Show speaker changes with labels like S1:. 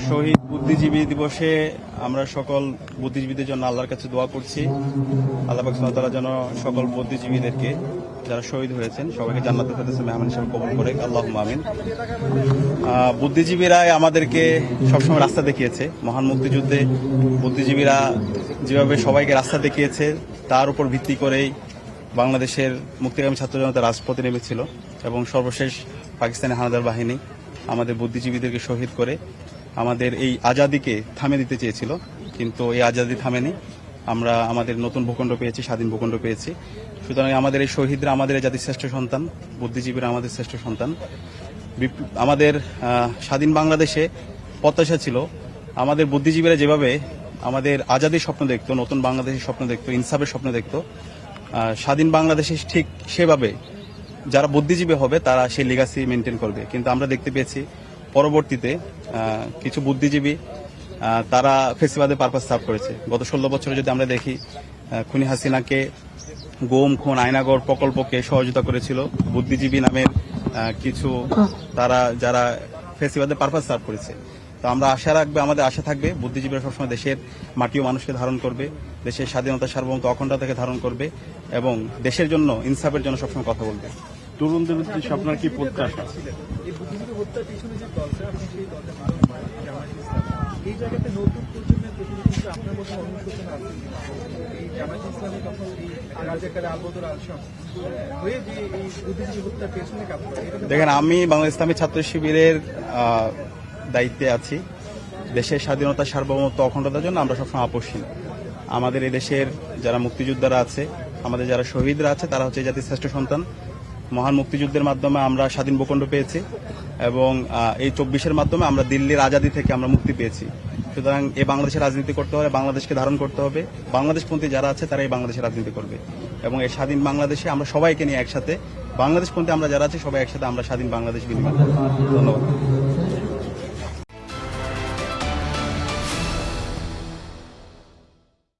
S1: শহীদ বুদ্ধিজীবী দিবসে আমরা সকল বুদ্ধিজীবীদের জন্য আল্লাহর কাছে দোয়া করছি। আল্লাহ পাক সুবহানাহু ওয়া তাআলা যেন সকল বুদ্ধিজীবীদেরকে যারা শহীদ হয়েছেন সবাইকে জান্নাতুল ফেরদৌসে মেহমান হিসেবে কবুল করে, আল্লাহুম্মা আমিন। বুদ্ধিজীবীরাই আমাদেরকে সবসময় রাস্তা দেখিয়েছে। মহান মুক্তিযুদ্ধে বুদ্ধিজীবীরা যেভাবে সবাইকে রাস্তা দেখিয়েছে তার উপর ভিত্তি করেই বাংলাদেশের মুক্তিকামী ছাত্র জনতা রাজপথে নেমেছিল এবং সর্বশেষ পাকিস্তানি হানাদার বাহিনী আমাদের বুদ্ধিজীবীদেরকে শহীদ করে আমাদের এই আজাদিকে থামিয়ে দিতে চেয়েছিল, কিন্তু এই আজাদি থামেনি। আমরা আমাদের নতুন ভূখণ্ড পেয়েছি, স্বাধীন ভূখণ্ড পেয়েছি। সুতরাং আমাদের এই শহীদরা আমাদের এই জাতির শ্রেষ্ঠ সন্তান, বুদ্ধিজীবীরা আমাদের শ্রেষ্ঠ সন্তান। আমাদের স্বাধীন বাংলাদেশে প্রত্যাশা ছিল আমাদের বুদ্ধিজীবীরা যেভাবে আমাদের আজাদির স্বপ্ন দেখতো, নতুন বাংলাদেশের স্বপ্ন দেখতো, ইনসাফের স্বপ্ন দেখতো, স্বাধীন বাংলাদেশে ঠিক সেভাবে যারা বুদ্ধিজীবী হবে তারা সেই লিগাসি মেনটেন করবে। কিন্তু আমরা দেখতে পেয়েছি পরবর্তীতে কিছু বুদ্ধিজীবী তারা ফেসিবাদের পারপাস সার্ভ করেছে। গত 16 বছরে যদি আমরা দেখি, খুনি হাসিনাকে গুম, খুন, আয়নাগর প্রকল্পকে সহযোগিতা করেছিল বুদ্ধিজীবী নামের কিছু তারা, যারা ফেসিবাদের পারপাস সার্ভ করেছে। তো আমরা আশা রাখবে, আমাদের আশা থাকবে বুদ্ধিজীবীরা সবসময় দেশের মাটি ও মানুষকে ধারণ করবে, দেশের স্বাধীনতা, সার্বভৌমত্ব, অখণ্ডতাকে ধারণ করবে এবং দেশের জন্য, ইনসাফের জন্য সবসময় কথা বলবে।
S2: তরুণদের উদ্দেশ্যে আপনার কি প্রত্যাশা?
S3: এই জায়গাতে নতুন প্রজন্মের প্রতি কিন্তু আপনার মতো অনুশোচনা আছে এই জামায়াত ইসলামী তখন এই রাজাকার আলবদর আলসাম হয়ে যে এই বুদ্ধিজীবী হত্যার পেছনে কাজ করে।
S1: দেখেন, আমি বাংলাদেশ ইসলামী ছাত্র শিবিরের দায়িত্বে আছি। দেশের স্বাধীনতা, সার্বভৌমত্ব, অখণ্ডতার জন্য আমরা সবসময় আপোষহীন। আমাদের এই দেশের যারা মুক্তিযোদ্ধারা আছে, আমাদের যারা শহীদরা আছে, তারা হচ্ছে জাতির শ্রেষ্ঠ সন্তান। মহান মুক্তিযুদ্ধের মাধ্যমে আমরা স্বাধীন ভূখণ্ড পেয়েছি এবং এই 24-এর মাধ্যমে আমরা দিল্লির আজাদি থেকে আমরা মুক্তি পেয়েছি। সুতরাং এই বাংলাদেশের রাজনীতি করতে হবে, বাংলাদেশকে ধারণ করতে হবে। বাংলাদেশপন্থী যারা আছে তারা এই বাংলাদেশের রাজনীতি করবে এবং এই স্বাধীন বাংলাদেশে আমরা সবাইকে নিয়ে একসাথে, বাংলাদেশপন্থী আমরা যারা আছি সবাই একসাথে আমরা স্বাধীন বাংলাদেশ বিনির্মাণ করব। ধন্যবাদ।